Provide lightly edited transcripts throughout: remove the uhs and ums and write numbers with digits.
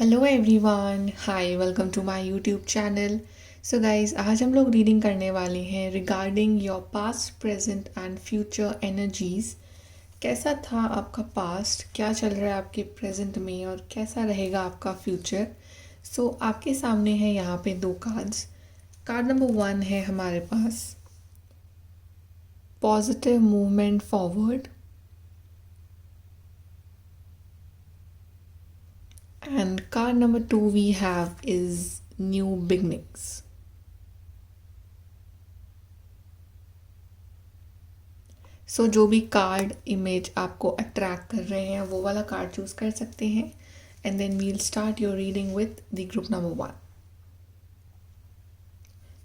Hello everyone, hi, welcome to my YouTube channel. So guys, आज हम लोग reading करने वाले हैं regarding your past, present and future energies. कैसा था आपका पास्ट, क्या चल रहा है आपके प्रेजेंट में और कैसा रहेगा आपका फ्यूचर। सो आपके सामने है यहाँ पे दो कार्ड्स। कार्ड नंबर 1 है हमारे पास positive movement forward and card number 2 we have is new beginnings. So जो भी कार्ड इमेज आपको अट्रैक्ट कर रहे हैं वो वाला कार्ड चूज कर सकते हैं and then we'll start your reading with the group number 1।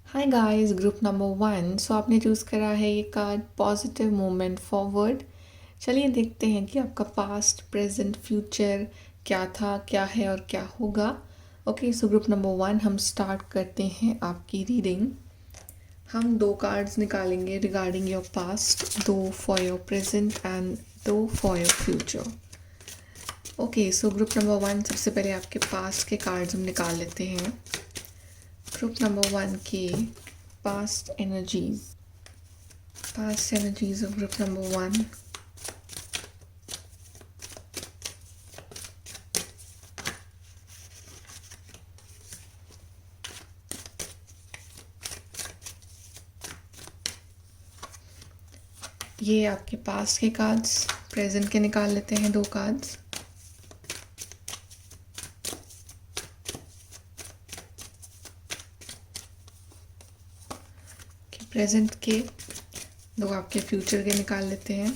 Hi guys, group number 1। So आपने चूज करा है ये कार्ड पॉजिटिव मूवमेंट फॉरवर्ड। चलिए देखते हैं कि आपका पास्ट, प्रेजेंट, फ्यूचर क्या था, क्या है और क्या होगा। ओके, सो ग्रुप नंबर 1 हम स्टार्ट करते हैं आपकी रीडिंग। हम दो कार्ड्स निकालेंगे रिगार्डिंग योर पास्ट, दो फॉर योर प्रेजेंट एंड दो for your future. Okay, so group number 1 सबसे पहले आपके पास्ट के कार्ड्स हम निकाल लेते हैं। ग्रुप नंबर 1 के past energies of group number 1। ये आपके पास्ट के कार्ड्स, प्रेजेंट के निकाल लेते हैं दो कार्ड्स। प्रेजेंट के दो आपके फ्यूचर के निकाल लेते हैं।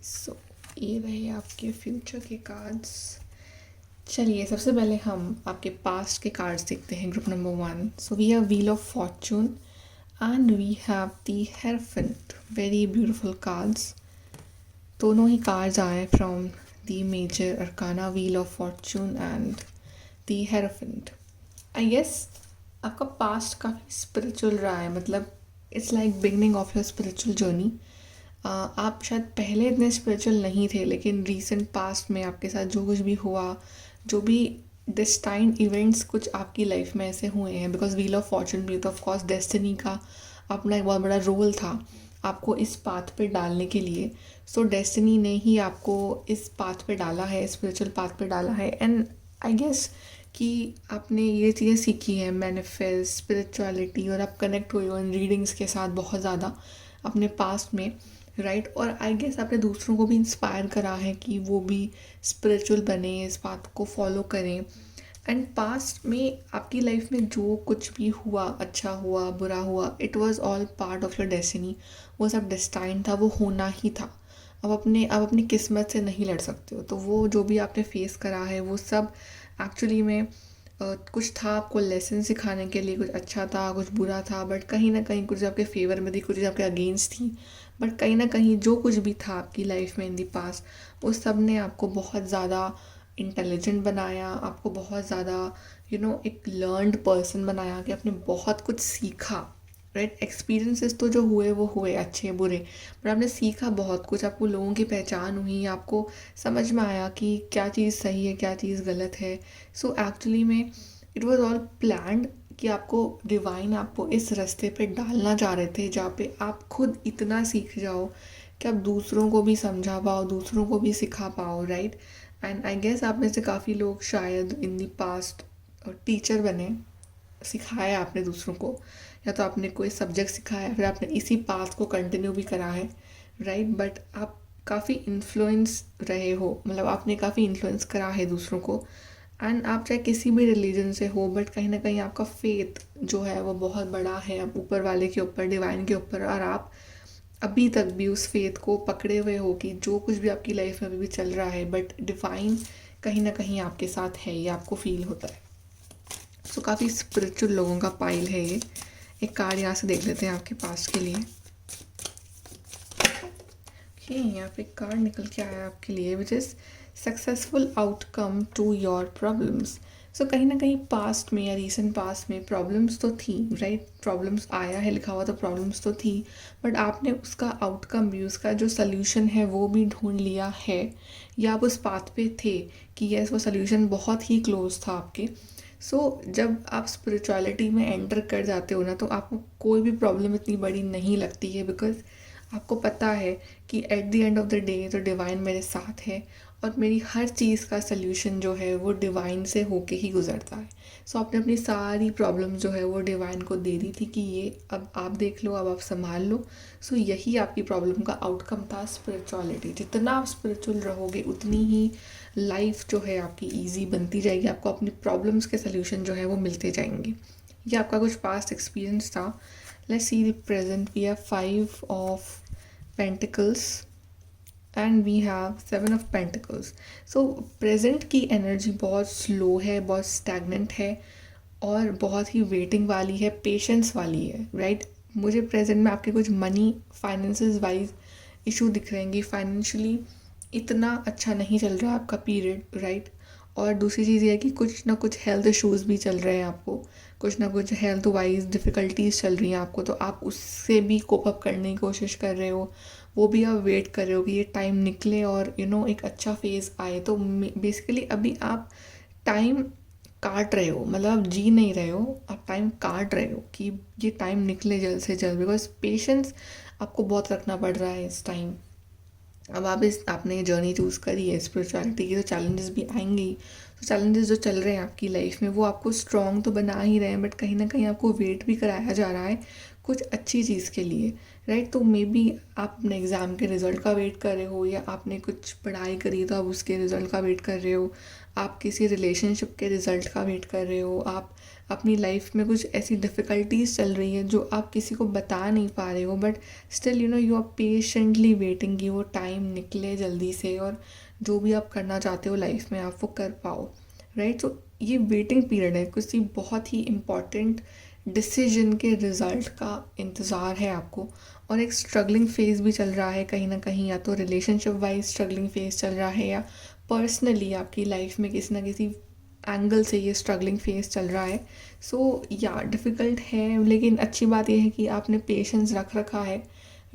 सो ये रहे आपके फ्यूचर के कार्ड्स। चलिए सबसे पहले हम आपके पास्ट के कार्ड्स देखते हैं group number 1। So we have wheel of fortune and we have the hierophant. Very beautiful cards. दोनों ही कार्ड्स आए from the major arcana, wheel of fortune and the hierophant. I guess आपका past काफ़ी spiritual रहा है, मतलब it's like beginning of your spiritual journey. आप शायद पहले इतने स्पिरिचुअल नहीं थे, लेकिन रीसेंट पास्ट में आपके साथ जो कुछ भी हुआ, जो भी डेस्टाइन्ड इवेंट्स कुछ आपकी लाइफ में ऐसे हुए हैं, बिकॉज व्हील ऑफ फॉर्चून भी तो ऑफ कोर्स डेस्टिनी का अपना एक बहुत बड़ा रोल था आपको इस पाथ पे डालने के लिए। सो डेस्टिनी ने ही आपको इस पाथ पे डाला है, स्पिरिचुअल पाथ पे डाला है। एंड आई गेस कि आपने ये चीज़ें सीखी हैं, मैनिफेस्ट, स्पिरिचुअलिटी, और आप कनेक्ट हुए हो इन रीडिंग्स के साथ बहुत ज़्यादा अपने पास्ट में, राइट। और आई गेस आपने दूसरों को भी इंस्पायर करा है कि वो भी स्पिरिचुअल बने, इस बात को फॉलो करें। एंड पास्ट में आपकी लाइफ में जो कुछ भी हुआ, अच्छा हुआ, बुरा हुआ, it was all part of your destiny. वो सब डेस्टाइन था, वो होना ही था। अब अपनी किस्मत से नहीं लड़ सकते हो। तो वो जो भी आपने फेस करा है वो सब एक्चुअली में कुछ था आपको लेसन सिखाने के लिए। कुछ अच्छा था, कुछ बुरा था, बट कहीं ना कहीं कुछ आपके फेवर में थी, कुछ आपके अगेंस्ट थी। बट कहीं ना कहीं जो कुछ भी था आपकी लाइफ में इन दी पास्ट, उस सब ने आपको बहुत ज़्यादा इंटेलिजेंट बनाया, आपको बहुत ज़्यादा एक लर्नड पर्सन बनाया कि आपने बहुत कुछ सीखा, राइट। एक्सपीरियंसेस तो जो हुए वो हुए, अच्छे बुरे, पर आपने सीखा बहुत कुछ। आपको लोगों की पहचान हुई, आपको समझ में आया कि क्या चीज़ सही है, क्या चीज़ गलत है। सो एक्चुअली में इट वॉज ऑल प्लान्ड कि आपको डिवाइन आपको इस रास्ते पे डालना चाह रहे थे, जहाँ पे आप खुद इतना सीख जाओ कि आप दूसरों को भी समझा पाओ, दूसरों को भी सिखा पाओ, राइट। एंड आई गेस आप में से काफ़ी लोग शायद इन दी पास्ट टीचर बने, सिखाया आपने दूसरों को, या तो आपने कोई सब्जेक्ट सिखाया, फिर आपने इसी पाथ को कंटिन्यू भी करा है, राइट। बट आप काफ़ी इन्फ्लुएंस रहे हो, मतलब आपने काफ़ी इन्फ्लुएंस करा है दूसरों को। एंड आप चाहे किसी भी रिलीजन से हो, बट कहीं ना कहीं आपका फेथ जो है वो बहुत बड़ा है, आप ऊपर वाले के ऊपर, डिवाइन के ऊपर, और आप अभी तक भी उस फेथ को पकड़े हुए हो कि जो कुछ भी आपकी लाइफ में अभी भी चल रहा है, बट डिवाइन कहीं ना कहीं आपके साथ है, ये आपको फील होता है। सो काफ़ी स्पिरिचुअल लोगों का पाइल है ये। एक कार्ड यहाँ से देख लेते हैं आपके पास के लिए। ओके, यहाँ पे एक कार्ड निकल के आया आपके लिए, which is successful outcome to your problems. So कहीं ना कहीं पास्ट में या रीसेंट पास्ट में प्रॉब्लम्स तो थी, राइट? प्रॉब्लम्स आया है लिखा हुआ तो प्रॉब्लम्स तो थी, बट आपने उसका आउटकम भी, उसका जो सल्यूशन है वो भी ढूंढ लिया है, या आप उस पाथ पे थे कि यस वो सल्यूशन बहुत ही क्लोज था आपके। जब आप स्पिरिचुअलिटी में एंटर कर जाते हो ना, तो आपको कोई भी प्रॉब्लम इतनी बड़ी नहीं लगती है, बिकॉज आपको पता है कि at the end of the day तो डिवाइन मेरे साथ है, और मेरी हर चीज़ का सल्यूशन जो है वो डिवाइन से होके ही गुजरता है। आपने अपनी सारी प्रॉब्लम जो है वो डिवाइन को दे दी थी कि ये अब आप देख लो, अब आप संभाल लो। यही आपकी प्रॉब्लम का आउटकम था, स्पिरिचुअलिटी। जितना आप स्पिरिचुअल रहोगे उतनी ही लाइफ जो है आपकी ईजी बनती जाएगी, आपको अपनी प्रॉब्लम्स के सल्यूशन जो है वो मिलते जाएंगे। ये आपका कुछ पास्ट एक्सपीरियंस था। Let's see the present. We have 5 of pentacles and we have 7 of pentacles. Present की एनर्जी बहुत स्लो है, बहुत स्टैगनेंट है, और बहुत ही वेटिंग वाली है, पेशेंस वाली है, राइट? मुझे प्रेजेंट में आपके कुछ मनी फाइनेंसेस वाइज इशू दिख रहे हैं। फाइनेंशियली इतना अच्छा नहीं चल रहा आपका पीरियड, राइट? और दूसरी चीज़ ये है कि कुछ ना कुछ हेल्थ इश्यूज़ भी चल रहे हैं आपको, कुछ ना कुछ हेल्थ वाइज डिफ़िकल्टीज चल रही हैं आपको, तो आप उससे भी कोप अप करने की कोशिश कर रहे हो। वो भी आप वेट कर रहे हो कि ये टाइम निकले और एक अच्छा फेज़ आए। तो बेसिकली अभी आप टाइम काट रहे हो, मतलब आप जी नहीं रहे हो, आप टाइम काट रहे हो कि ये टाइम निकले जल्द से जल्द, बिकॉज पेशेंस आपको बहुत रखना पड़ रहा है इस टाइम। अब आपने जर्नी चूज़ करी है स्पिरिचुअलिटी की, तो चैलेंजेस भी आएंगे ही। चैलेंजेस जो चल रहे हैं आपकी लाइफ में वो आपको स्ट्रॉन्ग तो बना ही रहे हैं, बट कहीं ना कहीं आपको वेट भी कराया जा रहा है कुछ अच्छी चीज़ के लिए, राइट? तो मे बी आप अपने एग्ज़ाम के रिज़ल्ट का वेट कर रहे हो, या आपने कुछ पढ़ाई करी तो आप उसके रिज़ल्ट का वेट कर रहे हो, आप किसी रिलेशनशिप के रिज़ल्ट का वेट कर रहे हो, आप अपनी लाइफ में कुछ ऐसी डिफ़िकल्टीज चल रही है जो आप किसी को बता नहीं पा रहे हो, but still you are patiently waiting कि वो टाइम निकले जल्दी से, और जो भी आप करना चाहते हो लाइफ में आप वो कर पाओ, राइट? ये वेटिंग पीरियड है, किसी बहुत ही इम्पॉर्टेंट डिसीजन के रिज़ल्ट का इंतज़ार है आपको। और एक स्ट्रगलिंग फेज़ भी चल रहा है कहीं ना कहीं, या तो रिलेशनशिप वाइज स्ट्रगलिंग फेज़ चल रहा है, या पर्सनली आपकी लाइफ में किसी ना किसी एंगल से ये स्ट्रगलिंग फेज़ चल रहा है। या डिफ़िकल्ट है, लेकिन अच्छी बात यह है कि आपने पेशेंस रख रखा है,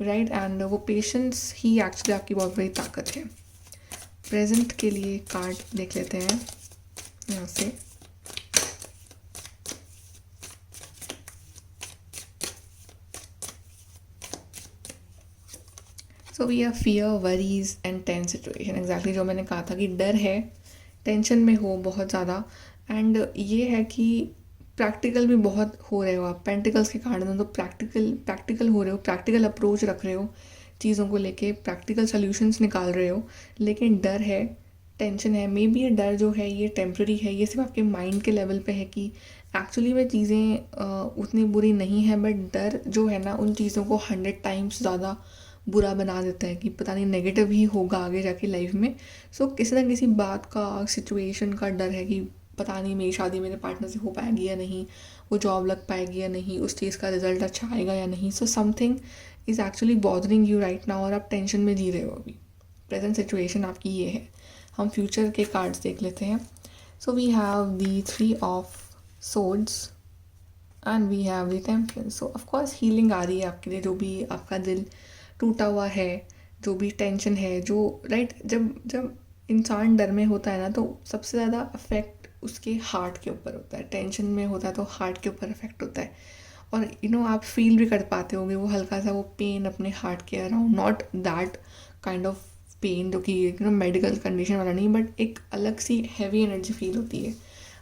राइट? एंड वो पेशेंस ही एक्चुअली आपकी बहुत बड़ी ताकत है। प्रेजेंट के लिए कार्ड देख लेते हैं यहाँ से। We are fear, worries and tense situation. Exactly जो मैंने कहा था कि डर है, टेंशन में हो बहुत ज़्यादा, एंड ये है कि प्रैक्टिकल भी बहुत हो रहे हो आप। पेंटिकल्स के कार्ड में तो प्रैक्टिकल हो रहे हो, प्रैक्टिकल अप्रोच रख रहे हो चीज़ों को लेके, प्रैक्टिकल सॉल्यूशंस निकाल रहे हो, लेकिन डर है, टेंशन है। मे बी ये डर जो है ये टेम्प्रेरी है, ये सिर्फ आपके माइंड के लेवल पे है कि एक्चुअली में चीज़ें उतनी बुरी नहीं है, बट डर जो है ना उन चीज़ों को 100 टाइम्स ज़्यादा बुरा बना देता है कि पता नहीं नेगेटिव ही होगा आगे जाके लाइफ में। किसी ना किसी बात का, सिचुएशन का डर है कि पता नहीं मेरी शादी मेरे पार्टनर से हो पाएगी या नहीं, वो जॉब लग पाएगी या नहीं, उस चीज़ का रिजल्ट अच्छा आएगा या नहीं। Something is actually bothering you right now, और आप टेंशन में जी रहे हो अभी। प्रेजेंट सिचुएशन आपकी ये है। हम फ्यूचर के कार्ड्स देख लेते हैं। We have the 3 of swords and we have the temperance. Of course healing आ रही है आपके लिए, जो भी आपका दिल टूटा हुआ है, जो भी टेंशन है, जो राइट जब इंसान डर में होता है ना, तो सबसे ज़्यादा अफेक्ट उसके हार्ट के ऊपर होता है। टेंशन में होता है तो हार्ट के ऊपर अफेक्ट होता है, और आप फील भी कर पाते होंगे वो हल्का सा वो पेन अपने हार्ट के around, not that kind of pain जो कि मेडिकल कंडीशन वाला नहीं, बट एक अलग सी हैवी एनर्जी फील होती है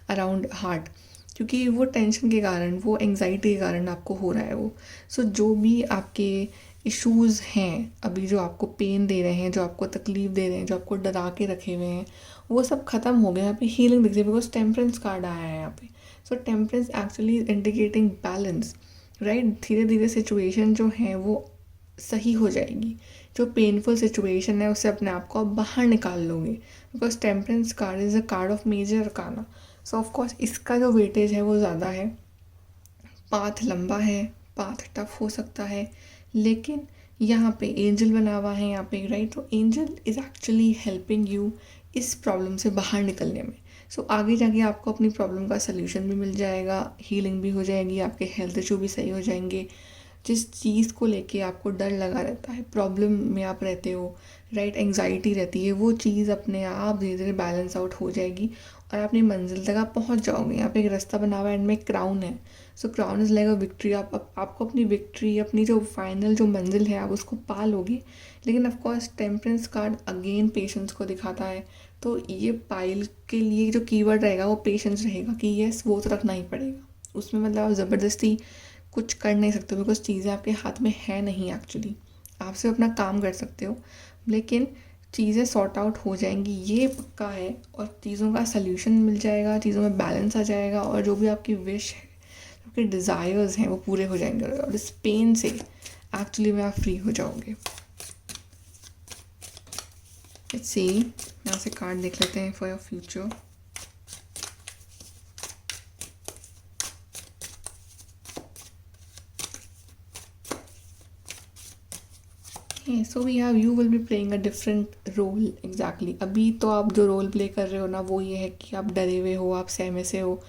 अराउंड हार्ट, क्योंकि वो टेंशन के कारण, वो एंग्जाइटी के कारण आपको हो रहा है वो। जो भी आपके इश्यूज़ हैं अभी, जो आपको पेन दे रहे हैं, जो आपको तकलीफ़ दे रहे हैं, जो आपको डरा के रखे हुए हैं, वो सब ख़त्म हो गया। यहाँ पे हीलिंग दिख रही है, बिकॉज टेम्परेंस कार्ड आया है यहाँ पे। Temperance actually indicating balance, right? धीरे धीरे सिचुएशन जो है वो सही हो जाएगी। जो पेनफुल सिचुएशन है उससे अपने आप को आप बाहर निकाल लोगे, because temperance card is a card of major arcana. Of course इसका जो वेटेज है वो ज़्यादा है। पाथ लंबा है, पाथ टफ हो सकता है, लेकिन यहाँ पे एंजल बना हुआ है यहाँ पे, right? Angel is actually helping you इस प्रॉब्लम से बाहर निकलने में। सो आगे जाके आपको अपनी प्रॉब्लम का सल्यूशन भी मिल जाएगा, हीलिंग भी हो जाएगी, आपके हेल्थ इशू भी सही हो जाएंगे। जिस चीज़ को लेके आपको डर लगा रहता है, प्रॉब्लम में आप रहते हो, राइट, एंग्जाइटी रहती है, वो चीज़ अपने आप धीरे धीरे बैलेंस आउट हो जाएगी और अपनी मंजिल तक आप पहुंच जाओगे। यहाँ पे एक रास्ता बना हुआ है, एंड में क्राउन है। So crown is like a victory. आपको अपनी विक्ट्री, अपनी जो फाइनल जो मंजिल है, आप उसको पा लोगे। लेकिन of course temperance card again patience को दिखाता है। तो ये पाइल के लिए जो कीवर्ड रहेगा वो पेशेंस रहेगा कि यस, वो तो रखना ही पड़ेगा। उसमें मतलब आप ज़बरदस्ती कुछ कर नहीं सकते हो, बिकॉज चीज़ें आपके हाथ में है नहीं एक्चुअली। आप सिर्फ अपना काम कर सकते हो, लेकिन चीज़ें सॉर्ट आउट हो जाएंगी, ये पक्का है। और चीज़ों का सल्यूशन मिल जाएगा, चीज़ों में बैलेंस आ जाएगा, और जो भी आपकी विश है, आपके डिज़ायर्स हैं, वो पूरे हो जाएंगे और इस पेन से एक्चुअली में आप फ्री हो जाओगे। लेट्स सी, यहाँ से कार्ड देख लेते हैं for your future. So we have, you will be playing a different role. Exactly, अभी तो आप जो रोल प्ले कर रहे हो ना, वो ये है कि आप डरे हुए हो, आप सहमे से हो,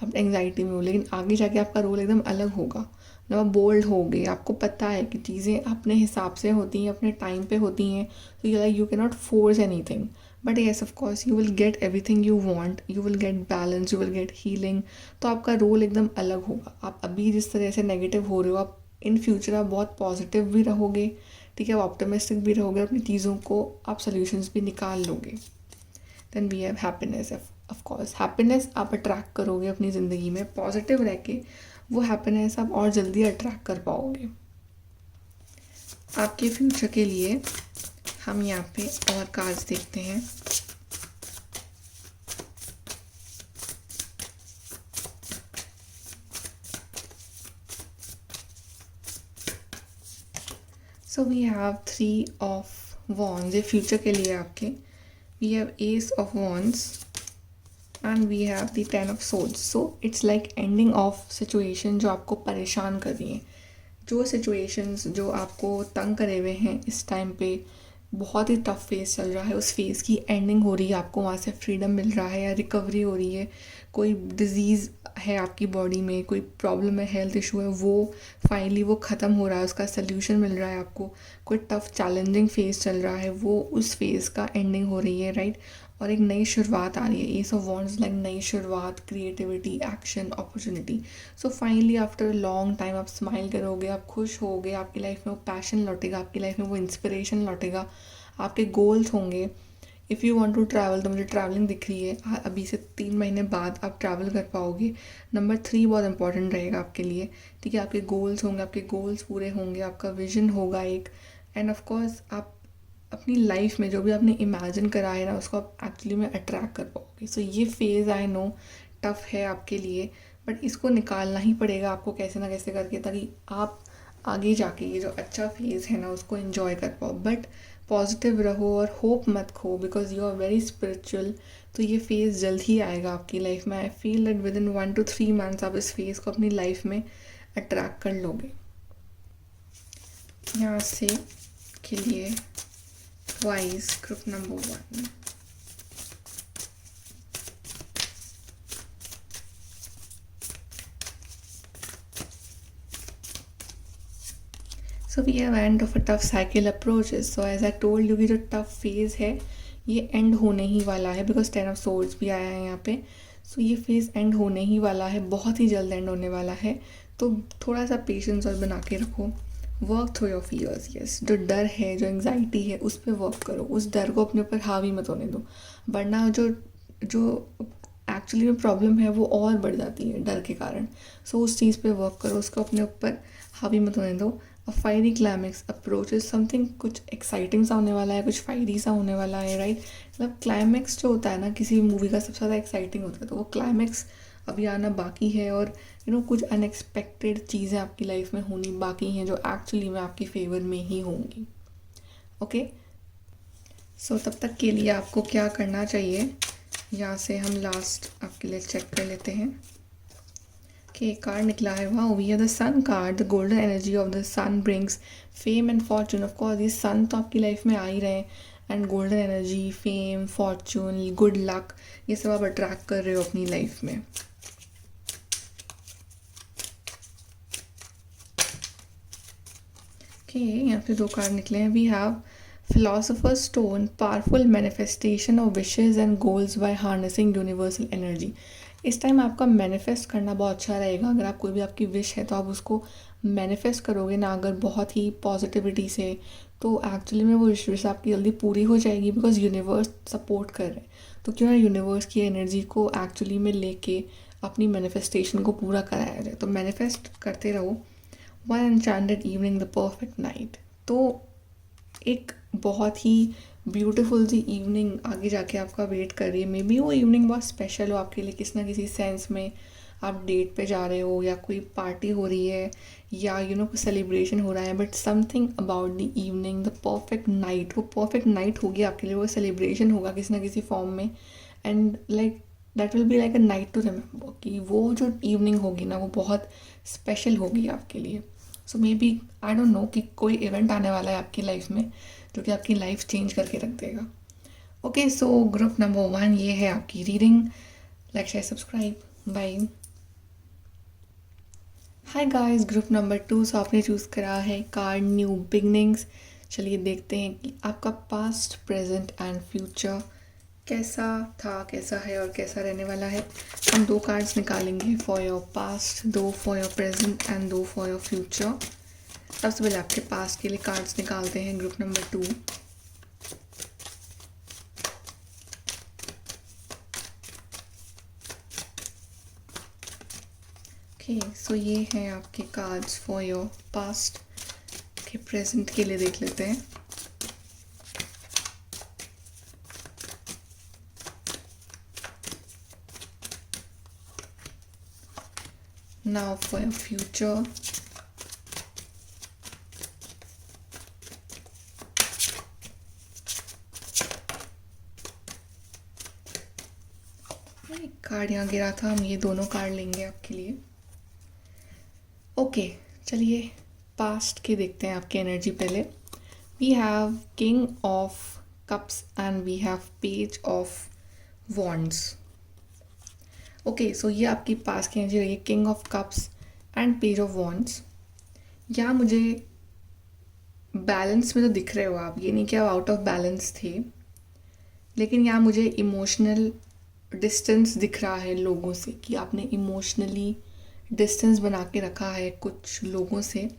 आप एंग्जाइटी में हो। लेकिन आगे जाके आपका रोल एकदम अलग होगा, मतलब आप बोल्ड होगे, आपको पता है कि चीज़ें अपने हिसाब से होती हैं, अपने टाइम पे होती हैं। तो you can not force anything, but yes of course you will get everything you want, you will get balance, you will get healing. तो आपका रोल एकदम अलग होगा। आप अभी जिस तरह से नेगेटिव हो रहे हो, आप इन फ्यूचर आप बहुत पॉजिटिव भी रहोगे, ठीक है, आप ऑप्टिमिस्टिक भी रहोगे, अपनी चीज़ों को आप सॉल्यूशंस भी निकाल लोगे। Then we have happiness. Of course happiness आप अट्रैक्ट करोगे अपनी ज़िंदगी में, पॉजिटिव रह के वो हैप्पीनेस आप और जल्दी अट्रैक्ट कर पाओगे। आपके फ्यूचर के लिए हम यहाँ पे और कार्ड्स देखते हैं। So we have 3 of wands, ये फ्यूचर के लिए आपके। We have ace of wands and we have the 10 of swords. So it's like ending of situation जो आपको परेशान कर रही हैं, जो सिचुएशंस जो आपको तंग करे हुए हैं इस टाइम पे, बहुत ही टफ फेस चल रहा है, उस फेस की एंडिंग हो रही है, आपको वहाँ से फ्रीडम मिल रहा है या रिकवरी हो रही है। कोई डिज़ीज़ है आपकी बॉडी में, कोई प्रॉब्लम है, हेल्थ इशू है, वो फाइनली वो ख़त्म हो रहा है, उसका सल्यूशन मिल रहा है आपको। कोई टफ चैलेंजिंग फेस चल रहा है, वो उस फेस का एंडिंग हो रही है, राइट। और एक नई शुरुआत आ रही है। एस ऑफ वॉन्ड्स लाइक नई शुरुआत, creativity, action, opportunity. So finally after a long time आप स्माइल करोगे, आप खुश होगे, आपकी लाइफ में वो पैशन लौटेगा, आपकी लाइफ में वो इंस्पिरेशन लौटेगा, आपके गोल्स होंगे। If you want to travel, तो मुझे ट्रैवलिंग दिख रही है, अभी से 3 महीने बाद आप ट्रैवल कर पाओगे। नंबर 3 बहुत इंपॉर्टेंट रहेगा आपके लिए, ठीक है। आपके गोल्स होंगे, आपके गोल्स पूरे होंगे, आपका विजन होगा एक। एंड ऑफ कोर्स आप अपनी लाइफ में जो भी आपने इमेजिन करा है ना, उसको आप एक्चुअली में अट्रैक्ट कर पाओगे। सो ये फेज़ आई नो टफ है आपके लिए, बट इसको निकालना ही पड़ेगा आपको कैसे ना कैसे करके, ताकि आप आगे जाके ये जो अच्छा फेज़ है ना उसको एंजॉय कर पाओ। बट पॉजिटिव रहो और होप मत खो, because you are very spiritual. तो ये फेज़ जल्द ही आएगा आपकी लाइफ में। I feel that with in 1 to 3 months आप इस फेज़ को अपनी लाइफ में अट्रैक्ट कर लोगे। यहाँ से के लिए wise group number 1। So we have end of a tough cycle approaches. So as I told you कि जो टफ फेज़ है ये एंड होने ही वाला है, बिकॉज 10 ऑफ सोर्ड्स भी आया है यहाँ पे। सो ये फेज़ एंड होने ही वाला है, बहुत ही जल्द एंड होने वाला है। तो थोड़ा सा पेशेंस और बना के रखो, work through your fears. Yes, जो डर है, जो एंग्जाइटी है, उस पर वर्क करो, उस डर को अपने ऊपर हावी मत होने दो, वरना जो जो एक्चुअली में प्रॉब्लम है वो और बढ़ जाती है डर के कारण। सो उस चीज़ पे वर्क करो, उसको अपने ऊपर हावी मत होने दो। A fiery climax approach is something, कुछ एक्साइटिंग सा होने वाला है, कुछ फायरी सा होने वाला है, राइट। मतलब क्लाइमैक्स जो होता है ना किसी मूवी का, सबसे ज़्यादा एक्साइटिंग होता है, तो वो क्लाइमैक्स अभी आना बाकी है। और कुछ अनएक्सपेक्टेड चीज़ें आपकी लाइफ में होनी बाकी हैं जो एक्चुअली में आपकी फेवर में ही होंगी। ओके, सो तब तक के लिए आपको क्या करना चाहिए, यहाँ से हम लास्ट आपके लिए चेक कर लेते हैं कि कार्ड निकला है। Wow, we are the sun card. The golden energy of the sun brings fame and fortune. Of course ये सन तो आपकी लाइफ में आ ही रहे हैं, and golden energy, fame, Fortune, good luck, ये सब आप अट्रैक्ट कर रहे हो अपनी लाइफ में। ओके, यहाँ पे 2 कार्ड निकले हैं। We have philosopher stone, powerful manifestation of wishes and goals by harnessing universal energy. इस टाइम आपका मैनिफेस्ट करना बहुत अच्छा रहेगा। अगर आप कोई भी आपकी विश है तो आप उसको मैनिफेस्ट करोगे ना, अगर बहुत ही पॉजिटिविटी से, तो एक्चुअली में वो विश आपकी जल्दी पूरी हो जाएगी, बिकॉज यूनिवर्स सपोर्ट कर रहे हैं। तो क्यों ना यूनिवर्स की एनर्जी को एक्चुअली में लेके अपनी मैनिफेस्टेशन को पूरा कराया जाए। तो मैनिफेस्ट करते रहो। One enchanted evening, the perfect night. तो एक बहुत ही ब्यूटीफुल सी इवनिंग आगे जाके आपका वेट कर रही है। मे बी वो इवनिंग बहुत स्पेशल हो आपके लिए, किसी ना किसी सेंस में। आप डेट पे जा रहे हो या कोई पार्टी हो रही है या कोई सेलिब्रेशन हो रहा है, but something about the evening, the perfect night, वो परफेक्ट नाइट होगी आपके लिए, वो सेलिब्रेशन होगा किसी ना किसी फॉर्म में। And like that will be like a night to remember, कि वो जो इवनिंग होगी ना वो बहुत स्पेशल होगी आपके लिए। So maybe I don't know कि कोई इवेंट आने वाला है आपकी लाइफ में जो कि आपकी लाइफ चेंज करके रख देगा। ओके, सो ग्रुप नंबर 1 ये है आपकी reading. Like, share, subscribe, bye. Hi guys, group number 2। So आपने चूज़ करा है कार्ड न्यू बिगनिंग्स। चलिए देखते हैं कि आपका पास्ट, प्रेजेंट एंड फ्यूचर कैसा था, कैसा है और कैसा रहने वाला है। हम 2 कार्ड्स निकालेंगे for your past, 2 for your present and 2 for your future. सबसे पहले आपके पास्ट के लिए कार्ड्स निकालते हैं, ग्रुप नंबर 2। ओके, सो ये हैं आपके कार्ड्स फॉर योर पास्ट। के प्रेजेंट के लिए देख लेते हैं। Now for your future. एक कार्ड यहाँ गिरा था, हम ये दोनों कार्ड लेंगे आपके लिए। ओके, चलिए पास्ट के देखते हैं आपकी एनर्जी पहले। We have king of cups and we have page of wands. Okay, so ये आपकी पास की एनर्जी रही है, king of cups and page of wands. यहाँ मुझे बैलेंस में तो दिख रहे हो आप, ये नहीं कि आप आउट ऑफ बैलेंस थे, लेकिन यहाँ मुझे इमोशनल डिस्टेंस दिख रहा है लोगों से, कि आपने इमोशनली डिस्टेंस बना के रखा है कुछ लोगों से,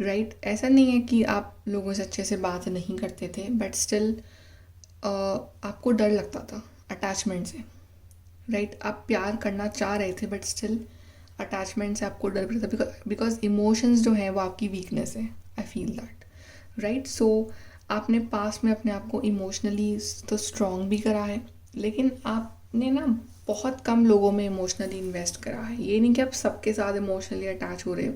राइट। ऐसा नहीं है कि आप लोगों से अच्छे से बात नहीं करते थे, बट स्टिल आपको डर लगता था अटैचमेंट से, राइट। आप प्यार करना चाह रहे थे बट स्टिल अटैचमेंट से आपको डर लगता था, बिकॉज इमोशंस जो है वो आपकी वीकनेस है। I feel that, right. So आपने पास में अपने आप को इमोशनली तो स्ट्रॉन्ग भी करा है, लेकिन आपने ना बहुत कम लोगों में इमोशनली इन्वेस्ट करा है। ये नहीं कि आप सबके साथ इमोशनली अटैच हो रहे हो,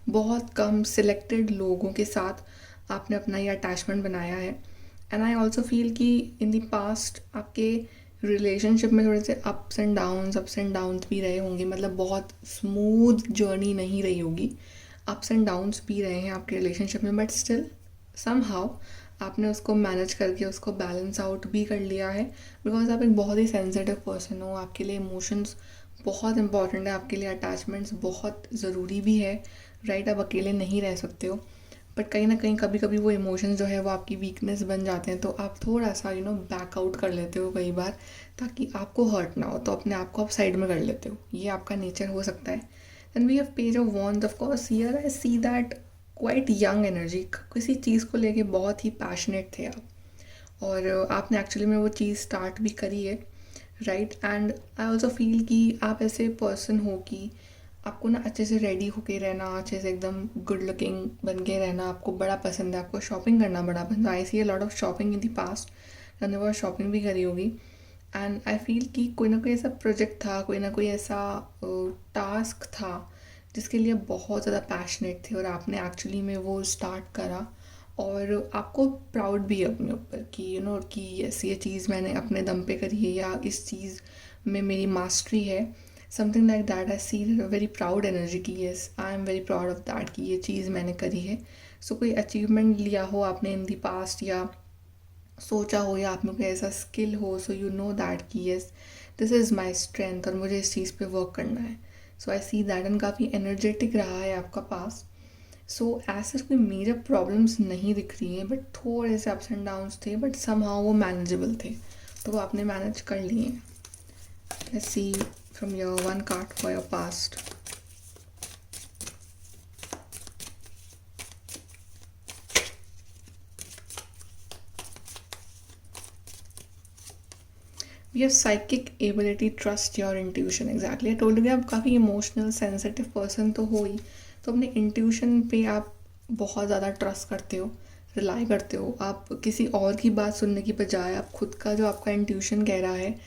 बहुत कम सिलेक्टेड लोगों के साथ आपने अपना ये अटैचमेंट बनाया है। एंड आई ऑल्सो फील कि इन द पास्ट आपके रिलेशनशिप में थोड़े से अप्स एंड डाउन्स भी रहे होंगे, मतलब बहुत स्मूथ जर्नी नहीं रही होगी, अप्स एंड डाउन्स भी रहे हैं आपके रिलेशनशिप में, बट स्टिल समहाउ आपने उसको मैनेज करके उसको बैलेंस आउट भी कर लिया है, बिकॉज आप एक बहुत ही सेंसिटिव पर्सन हो। आपके लिए इमोशंस बहुत इंपॉर्टेंट है, आपके लिए अटैचमेंट्स बहुत ज़रूरी भी है, राइट। आप अकेले नहीं रह सकते हो, बट कहीं ना कहीं कभी कभी वो इमोशंस जो है वो आपकी वीकनेस बन जाते हैं, तो आप थोड़ा सा बैक आउट कर लेते हो कई बार, ताकि आपको हर्ट ना हो, तो अपने आप को आप साइड में कर लेते हो, ये आपका नेचर हो सकता है। Then we have page of wands. Of course here I see that quite young energy, किसी चीज़ को लेके बहुत ही पैशनेट थे आप, और आपने एक्चुअली में वो चीज़ स्टार्ट भी करी है, right. And I also feel कि आप ऐसे पर्सन हो कि आपको ना अच्छे से रेडी होके रहना, अच्छे से एकदम गुड लुकिंग बन के रहना आपको बड़ा पसंद है, आपको शॉपिंग करना बड़ा पसंद है। I see a lot of shopping in the past, मैंने बहुत शॉपिंग भी करी होगी। एंड आई फील कि कोई ना कोई ऐसा प्रोजेक्ट था, कोई ना कोई ऐसा टास्क था जिसके लिए बहुत ज़्यादा पैशनेट थे, और आपने एक्चुअली में वो स्टार्ट करा, और आपको प्राउड भी है अपने ऊपर कि कि यस, ये चीज़ मैंने अपने दम पे करी है, या इस चीज़ में मेरी मास्टरी है, something like that. I see very proud energy की yes, I am very proud of that कि ये चीज़ मैंने करी है। सो कोई अचीवमेंट लिया हो आपने इन दी पास्ट, या सोचा हो या आप में कोई ऐसा स्किल हो, सो यू नो दैट कि yes this is my strength और मुझे इस चीज़ पे वर्क करना है. सो आई सी दैट एंड काफ़ी एनर्जेटिक रहा है आपका पास. सो ऐसे कोई मेजर प्रॉब्लम्स नहीं दिख रही हैं, बट थोड़े से अप्स एंड डाउन्स थे, बट समहाउ वो मैनेजेबल थे, तो वो आपने मैनेज कर लिए हैं. Let's see from your one card for your past. We have psychic ability, trust your intuition. Exactly, I told you आप काफ़ी इमोशनल सेंसिटिव पर्सन तो हो ही, तो अपने इंट्यूशन पे आप बहुत ज़्यादा ट्रस्ट करते हो, रिलाई करते हो. आप किसी और की बात सुनने की बजाय आप खुद का जो आपका इंट्यूशन कह रहा है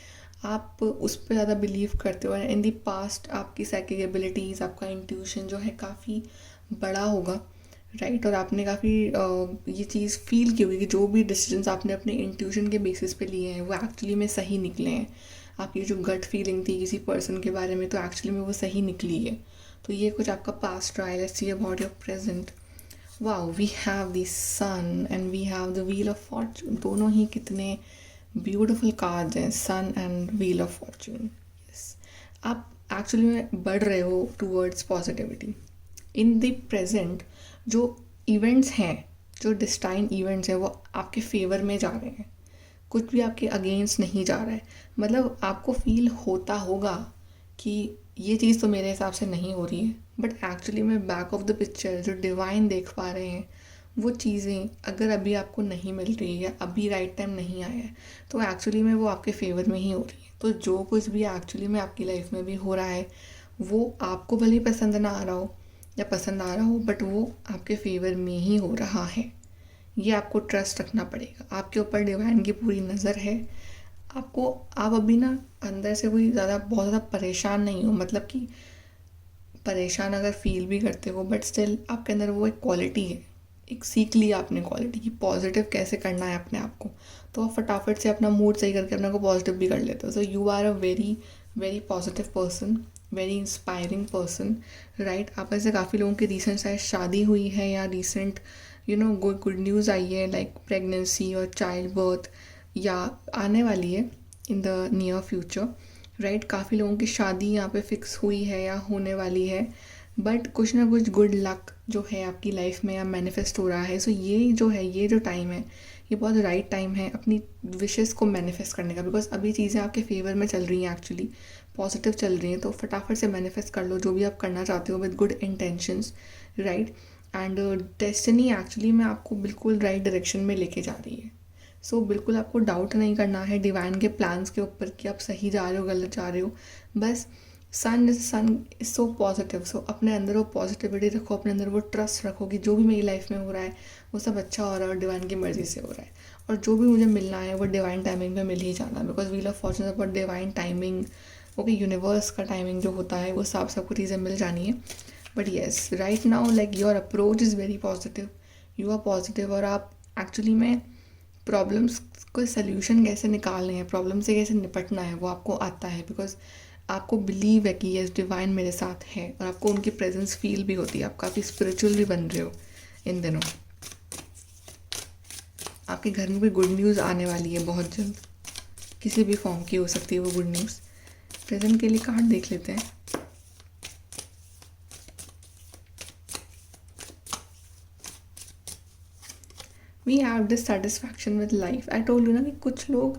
आप उस पर ज़्यादा बिलीव करते हो. इन दी पास्ट आपकी साइकिक एबिलिटीज़, आपका इंट्यूशन जो है काफ़ी बड़ा होगा, राइट. और आपने काफ़ी ये चीज़ फील की होगी कि जो भी डिसीजंस आपने अपने इंट्यूशन के बेसिस पे लिए हैं वो एक्चुअली में सही निकले हैं. आपकी जो गट फीलिंग थी किसी पर्सन के बारे में, तो एक्चुअली में वो सही निकली है. तो ये कुछ आपका पास्ट रहा है. Let's see about your present. Wow, we have the sun and we have the wheel of fortune. दोनों ही कितने ब्यूटिफुल कार्ड्स हैं, sun and wheel of fortune. Yes, आप एक्चुअली में बढ़ रहे हो towards positivity. In the present जो इवेंट्स हैं, जो डिस्टाइन इवेंट्स हैं, वो आपके फेवर में जा रहे हैं. कुछ भी आपके अगेंस्ट नहीं जा रहा है. मतलब आपको फील होता होगा कि ये चीज़ तो मेरे हिसाब से नहीं हो रही है, बट एक्चुअली में बैक ऑफ द पिक्चर जो डिवाइन देख पा रहे हैं वो चीज़ें अगर अभी आपको नहीं मिल रही है, अभी राइट टाइम नहीं आया है, तो एक्चुअली में वो आपके फेवर में ही हो रही है. तो जो कुछ भी एक्चुअली में आपकी लाइफ में भी हो रहा है वो आपको भले ही पसंद ना आ रहा हो या पसंद आ रहा हो, बट वो आपके फेवर में ही हो रहा है. ये आपको ट्रस्ट रखना पड़ेगा. आपके ऊपर डिवाइन की पूरी नज़र है. आपको, आप अभी ना अंदर से कोई ज़्यादा बहुत ज़्यादा परेशान नहीं हो. मतलब कि परेशान अगर फील भी करते हो, बट स्टिल आपके अंदर वो एक क्वालिटी है, एक सीख लिया आपने क्वालिटी की पॉजिटिव कैसे करना है अपने आप को. तो आप फटाफट से अपना मूड सही करके अपने को पॉजिटिव भी कर लेते हो. So you are a very very positive person, very inspiring person, right. आप ऐसे काफ़ी लोगों की रिसेंट शायद शादी हुई है या रिसेंट गुड न्यूज़ आई है, लाइक प्रेगनेंसी और चाइल्ड बर्थ, या आने वाली है इन द नियर फ्यूचर, राइट. काफ़ी लोगों की शादी यहाँ पे फिक्स हुई है या होने वाली है. बट कुछ ना कुछ गुड लक जो है आपकी लाइफ में या मैनिफेस्ट हो रहा है. सो ये जो है, ये जो टाइम है, ये बहुत राइट टाइम है अपनी विशेस को मैनिफेस्ट करने का. बिकॉज अभी चीज़ें आपके फेवर में चल रही हैं, एक्चुअली पॉजिटिव चल रही हैं. तो फटाफट से मैनिफेस्ट कर लो जो भी आप करना चाहते हो with good intentions, right. And destiny actually में आपको बिल्कुल राइट डायरेक्शन में लेके जा रही है. सो बिल्कुल आपको डाउट नहीं करना है डिवाइन के प्लान्स के ऊपर कि आप सही जा रहे हो गलत जा रहे हो. बस सन इज सो पॉजिटिव. सो अपने अंदर वो पॉजिटिविटी रखो, अपने अंदर वो ट्रस्ट रखो कि जो भी मेरी लाइफ में हो रहा है वो सब अच्छा हो रहा है और डिवाइन की मर्ज़ी से हो रहा है. और जो भी मुझे मिलना है वो डिवाइन टाइमिंग में मिल ही जाना. Because wheel of fortune about divine timing. Okay, universe का टाइमिंग जो होता है वो सबको चीज़ें मिल जानी है. But yes, right now like your approach is very positive. You are positive और आप एक्चुअली में प्रॉब्लम्स को सल्यूशन कैसे निकालने हैं, प्रॉब्लम से कैसे निपटना है वो आपको आता है. बिकॉज आपको बिलीव है कि ये डिवाइन मेरे साथ है और आपको उनकी प्रेजेंस फील भी होती है. आप काफ़ी स्पिरिचुअल भी बन रहे हो इन दिनों. आपके घर में भी गुड न्यूज़ आने वाली है बहुत जल्द, किसी भी फॉर्म की हो सकती है वो गुड न्यूज़. प्रेजेंट के लिए कार्ड देख लेते हैं. We have dissatisfaction with life. I told you ना कि कुछ लोग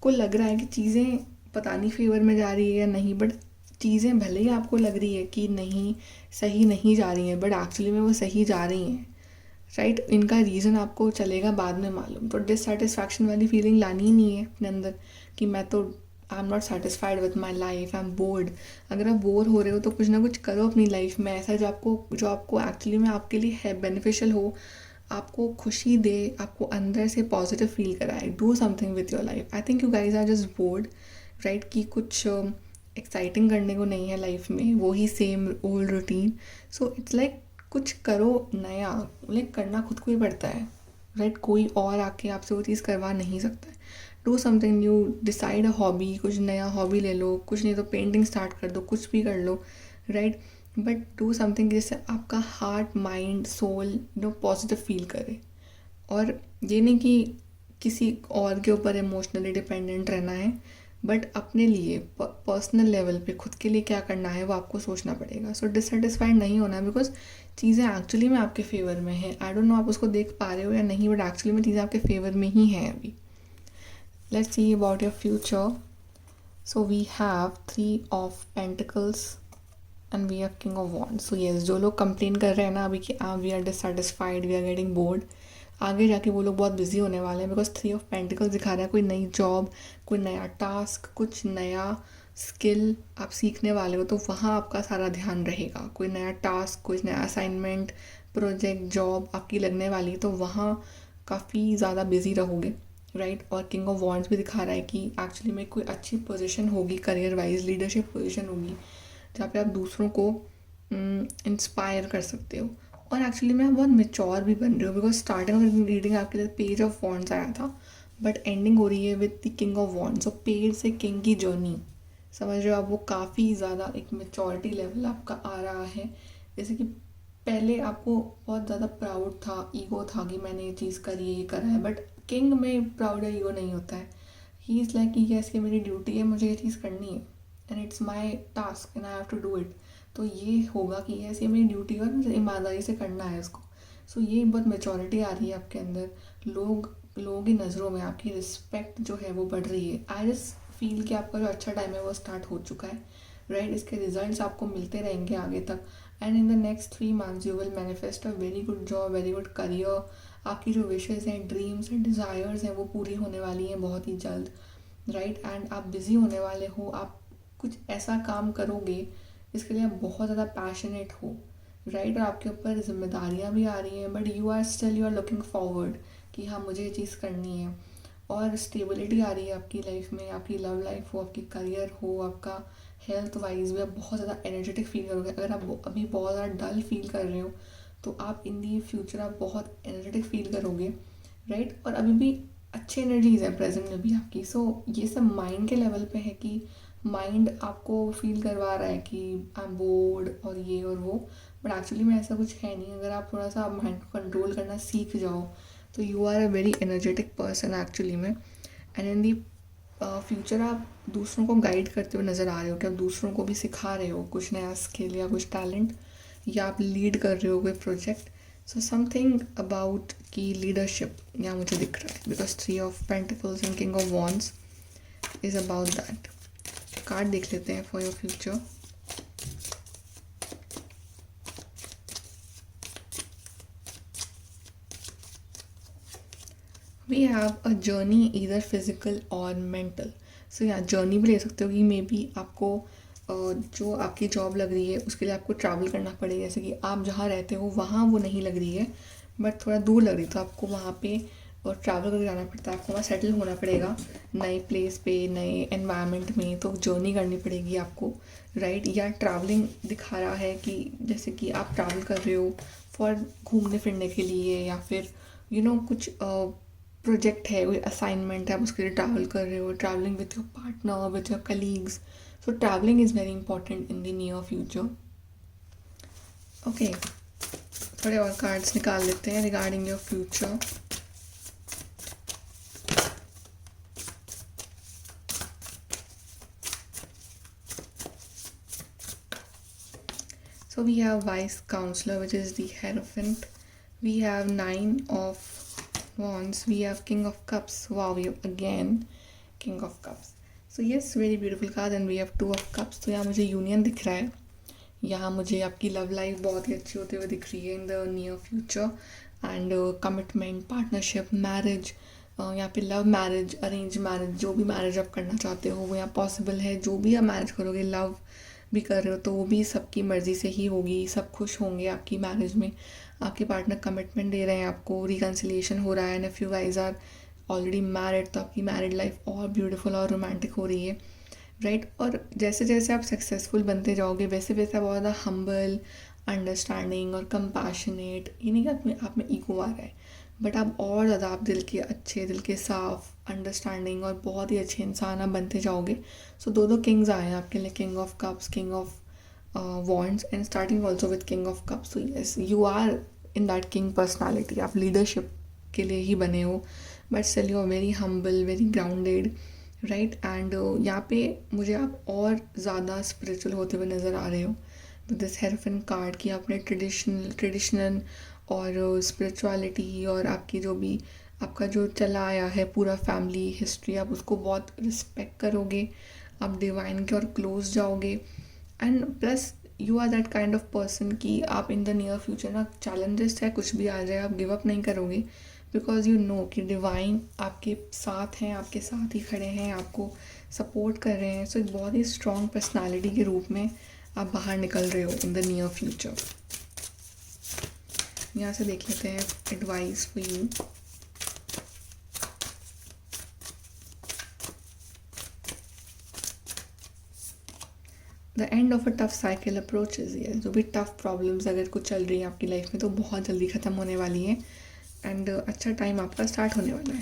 को लग रहा है कि चीज़ें पता नहीं फेवर में जा रही है या नहीं, बट चीज़ें भले ही आपको लग रही है कि नहीं सही नहीं जा रही हैं, बट एक्चुअली में वो सही जा रही हैं, राइट. इनका रीज़न आपको चलेगा बाद में मालूम. तो डिससेटिस्फैक्शन वाली फीलिंग लानी ही नहीं है अपने अंदर कि मैं तो I am not satisfied with my life, I am board. अगर आप बोर हो रहे हो तो कुछ ना कुछ करो अपनी लाइफ में ऐसा जो आपको एक्चुअली में आपके लिए है बेनिफिशियल हो, आपको खुशी दे, आपको अंदर से पॉजिटिव फील कराए. Do something with your life. I think you guys are just bored, right. कि कुछ एक्साइटिंग करने को नहीं है लाइफ में, वही same old routine. So it's like कुछ करो नया. लाइक करना खुद को ही पड़ता है, राइट. कोई और आके आपसे वो चीज़ करवा नहीं सकता है. Do something new, decide a hobby, कुछ नया हॉबी ले लो, कुछ नहीं तो पेंटिंग स्टार्ट कर दो, कुछ भी कर लो, राइट. बट डू समथिंग जिससे आपका heart mind soul positive feel करे. और ये नहीं कि किसी और के ऊपर इमोशनली डिपेंडेंट रहना है, बट अपने लिए पर्सनल लेवल पे खुद के लिए क्या करना है वो आपको सोचना पड़ेगा. सो डिससेटिस्फाइड नहीं होना है, बिकॉज चीज़ें एक्चुअली में आपके फेवर में हैं. आई डोंट नो आप उसको देख पा रहे हो या नहीं, बट एक्चुअली में चीज़ें आपके फेवर में ही हैं अभी. Let's see about your future. So we have 3 of pentacles and we have king of wands. So yes, जो लोग कंप्लेन कर रहे हैं ना अभी कि we are dissatisfied, we are getting bored, आगे जाके वो लोग बहुत बिजी होने वाले हैं. बिकॉज 3 ऑफ पेंटिकल्स दिखा रहा है कोई नई जॉब, कोई नया टास्क, कुछ नया स्किल आप सीखने वाले हो, तो वहाँ आपका सारा ध्यान रहेगा. कोई नया टास्क, कोई नया असाइनमेंट, प्रोजेक्ट, जॉब आपकी लगने वाली है, तो वहाँ काफ़ी ज़्यादा बिजी रहोगे, राइट. और किंग ऑफ वॉन्ड्स भी दिखा रहा है कि एक्चुअली में कोई अच्छी पोजीशन होगी, करियर वाइज लीडरशिप पोजीशन होगी, जहाँ पे आप दूसरों को इंस्पायर कर सकते हो. और एक्चुअली में आप बहुत मेच्योर भी बन रहे हो, बिकॉज स्टार्टिंग में रीडिंग आपके लिए पेज ऑफ वॉन्ड्स आया था, बट एंडिंग हो रही है with the king of wands. और पेज से किंग की जर्नी, समझ रहे हो आप, वो काफ़ी ज़्यादा एक मेच्योरिटी लेवल आपका आ रहा है. जैसे कि पहले आपको बहुत ज़्यादा प्राउड था, ईगो था कि मैंने ये चीज़ करी है, ये करा है, बट किंग में प्राउड या ईगो नहीं होता है. ही इज़ लाइक कि यस, ये मेरी ड्यूटी है, मुझे ये चीज़ करनी है and it's my task and I have to do it. तो ये होगा कि यस, ये मेरी ड्यूटी है और मुझे ईमानदारी से करना है इसको. सो ये बहुत मेच्योरिटी आ रही है आपके अंदर. लोगों की नज़रों में आपकी रिस्पेक्ट जो है वो बढ़ रही है. आई जस्ट फील कि आपका जो अच्छा टाइम है वो स्टार्ट हो चुका है, राइट. इसके रिजल्ट्स आपको मिलते रहेंगे आगे तक. And in the next 3 months you will manifest a very good job, very good career. आपकी जो विशेज़ हैं, ड्रीम्स हैं, डिज़ायर्स हैं, वो पूरी होने वाली हैं बहुत ही जल्द, राइट. एंड आप बिज़ी होने वाले हो, आप कुछ ऐसा काम करोगे जिसके लिए आप बहुत ज़्यादा पैशनेट हो, राइट. और आपके ऊपर जिम्मेदारियाँ भी आ रही हैं, but you are looking forward कि हाँ मुझे ये चीज़ करनी है. और स्टेबिलिटी आ रही है आपकी लाइफ में, आपकी लव लाइफ हो, आपकी करियर हो, आपका हेल्थ वाइज भी आप बहुत ज़्यादा एनर्जेटिक फील करोगे. अगर आप अभी बहुत ज़्यादा डल फील कर रहे हो, तो आप इन दी फ्यूचर आप बहुत एनर्जेटिक फील करोगे, राइट. और अभी भी अच्छी एनर्जीज है प्रेजेंट में भी आपकी. सो ये सब माइंड के लेवल पे है कि माइंड आपको फील करवा रहा है कि आई एम बोर्ड और ये और वो, बट एक्चुअली में ऐसा कुछ है नहीं. अगर आप थोड़ा सा माइंड को कंट्रोल करना सीख जाओ, तो you are a very energetic person actually में. एंड इन दी फ्यूचर आप दूसरों को गाइड करते हुए नज़र आ रहे हो कि आप दूसरों को भी सिखा रहे हो कुछ नया स्किल या कुछ टैलेंट, या आप लीड कर रहे हो कोई प्रोजेक्ट. सो समथिंग अबाउट की लीडरशिप यहाँ मुझे दिख रहा है, because 3 of pentacles and king of wands is about that. Card देख लेते हैं for your future. We have a journey either physical और मेंटल. सो यहाँ जर्नी भी ले सकते हो कि मे बी आपको जो आपकी जॉब लग रही है उसके लिए आपको ट्रैवल करना पड़ेगा. जैसे कि आप जहाँ रहते हो वहाँ वो नहीं लग रही है, बट थोड़ा दूर लग रही है, तो आपको वहाँ पे और ट्रैवल करके जाना पड़ता है. आपको वहाँ सेटल होना पड़ेगा नए प्लेस पे, नए एनवायरनमेंट में, तो जर्नी करनी पड़ेगी आपको, राइट. या ट्रैवलिंग दिखा रहा है कि जैसे कि आप ट्रैवल कर रहे हो फॉर घूमने फिरने के लिए, या फिर कुछ प्रोजेक्ट है, कोई असाइनमेंट है, आप उसके लिए ट्रैवल कर रहे हो, travelling with your partner, with your colleagues. So travelling is very important in the near future. Okay, थोड़े और कार्ड्स निकाल लेते हैं regarding your future. So we have Vice Counselor, which is the Hierophant. We have 9 of Wands. We have King of Cups. Wow, we have again King of Cups. So yes, very beautiful card. And we have 2 of Cups. तो यहाँ मुझे union दिख रहा है. यहाँ मुझे आपकी love life बहुत ही अच्छी होते हुए दिख रही है इन the near future. And commitment, partnership, marriage, यहाँ पे लव मैरिज, अरेंज मैरिज, जो भी मैरिज आप करना चाहते हो वो यहाँ पॉसिबल है. जो भी आप मैरिज करोगे, लव भी कर रहे हो, तो वो भी सबकी मर्ज़ी से ही होगी. सब खुश होंगे आपकी मैरिज में. आपके पार्टनर कमिटमेंट दे रहे हैं आपको, रिकन्सिलिएशन हो रहा है. And if you guys are already married, तो आपकी मैरिड लाइफ और ब्यूटीफुल और रोमांटिक हो रही है, राइट. और जैसे जैसे आप सक्सेसफुल बनते जाओगे, वैसे वैसे आप बहुत ज़्यादा हम्बल, अंडरस्टैंडिंग और कंपैशनेट, ये नहीं कि आप में ईगो आ रहा है, बट आप और ज़्यादा आप दिल के अच्छे, दिल के साफ, अंडरस्टैंडिंग और बहुत ही अच्छे इंसान आप बनते जाओगे. सो दो किंग्स आए हैं आपके लिए, king of cups, king of wands, and starting also with king of cups. So yes, you are in that king personality. आप लीडरशिप के लिए ही बने हो, but still you are very humble, very grounded, right. And यहाँ पे मुझे आप और ज़्यादा स्पिरिचुअल होते हुए नज़र आ रहे हो विद दिस हेरोफेंट कार्ड, कि आपने ट्रेडिशनल और स्पिरिचुअलिटी और आपकी जो भी आपका जो चला आया है पूरा फैमिली हिस्ट्री, आप उसको बहुत रिस्पेक्ट करोगे, आप डिवाइन के और क्लोज जाओगे। And plus you are that kind of person कि आप इन द नियर फ्यूचर ना, चैलेंजेस है कुछ भी आ जाए आप गिव अप नहीं करोगे, बिकॉज यू नो कि डिवाइन आपके साथ हैं, आपके साथ ही खड़े हैं, आपको सपोर्ट कर रहे हैं। सो एक बहुत ही स्ट्रॉन्ग पर्सनालिटी के रूप में आप बाहर निकल रहे हो इन द नियर फ्यूचर। यहाँ से देख लेते हैं advice for you. The end of a tough cycle approaches. ये जो भी टफ प्रॉब्लम्स अगर कुछ चल रही है आपकी लाइफ में तो बहुत जल्दी ख़त्म होने वाली है, एंड अच्छा टाइम आपका स्टार्ट होने वाला है।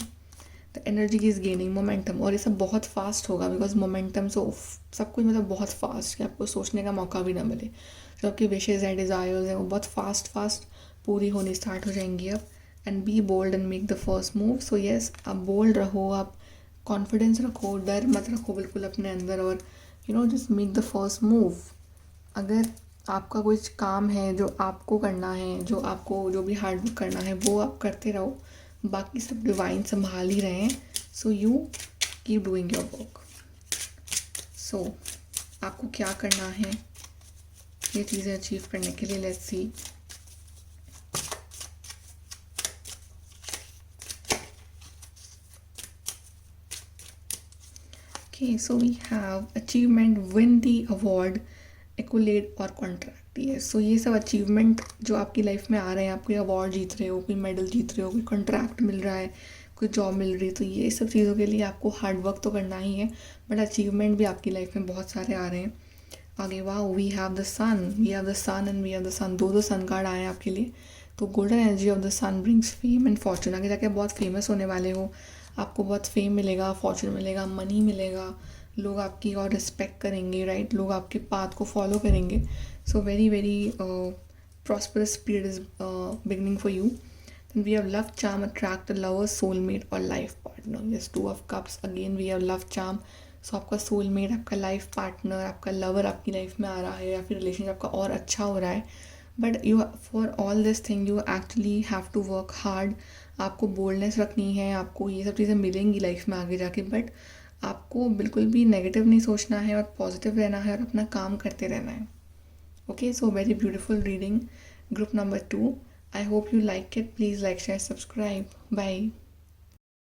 The energy is gaining momentum, और ये सब बहुत फास्ट होगा बिकॉज मोमेंटम सो सब कुछ मतलब बहुत फास्ट, कि आपको सोचने का मौका भी ना मिले। जो आपकी विशेज़ हैं, डिज़ायर्स हैं, वो बहुत फास्ट पूरी होनी स्टार्ट हो जाएंगी अब। And be bold and make the first move. So yes, आप बोल्ड रहो, आप कॉन्फिडेंस रखो, डर मत रखो बिल्कुल अपने अंदर, और just make the first move. अगर आपका कुछ काम है जो आपको करना है, जो आपको जो भी हार्ड वर्क करना है वो आप करते रहो, बाकी सब डिवाइन संभाल ही रहे हैं। So you keep doing your work. So आपको क्या करना है ये चीज़ें अचीव करने के लिए, let's see. Okay, so we have achievement, win the award, accolade और कॉन्ट्रैक्ट। ये सो ये सब अचीवमेंट जो आपकी लाइफ में आ रहे हैं, आप कोई अवार्ड जीत रहे हो, कोई मेडल जीत रहे हो, कोई कॉन्ट्रैक्ट मिल रहा है, कोई जॉब मिल रही है, तो ये सब चीज़ों के लिए आपको हार्ड वर्क तो करना ही है, बट अचीवमेंट भी आपकी लाइफ में बहुत सारे आ रहे हैं आगे। वाह, we have the sun and we have the sun, दो सन कार्ड आए हैं आपके लिए। तो golden energy of the sun brings fame and fortune. आगे जाके बहुत फेमस होने वाले हो, आपको बहुत फेम मिलेगा, फॉर्चून मिलेगा, मनी मिलेगा, लोग आपकी और रिस्पेक्ट करेंगे, राइट, लोग आपके पाथ को फॉलो करेंगे। So very very prosperous period is beginning for you. Then we have love charm, attract a lover, soulmate और life partner. Yes, 2 of cups, again we have love charm. So आपका soulmate, आपका life partner, आपका lover आपकी life में आ रहा है, या फिर रिलेशनशिप आपका और अच्छा हो रहा है। But you for all this thing you actually have to work hard. आपको बोल्डनेस रखनी है, आपको ये सब चीज़ें मिलेंगी लाइफ में आगे जाके, बट आपको बिल्कुल भी नेगेटिव नहीं सोचना है और पॉजिटिव रहना है और अपना काम करते रहना है। Okay, so very beautiful reading. Group number 2. I hope you like it. Please like, share, subscribe. Bye.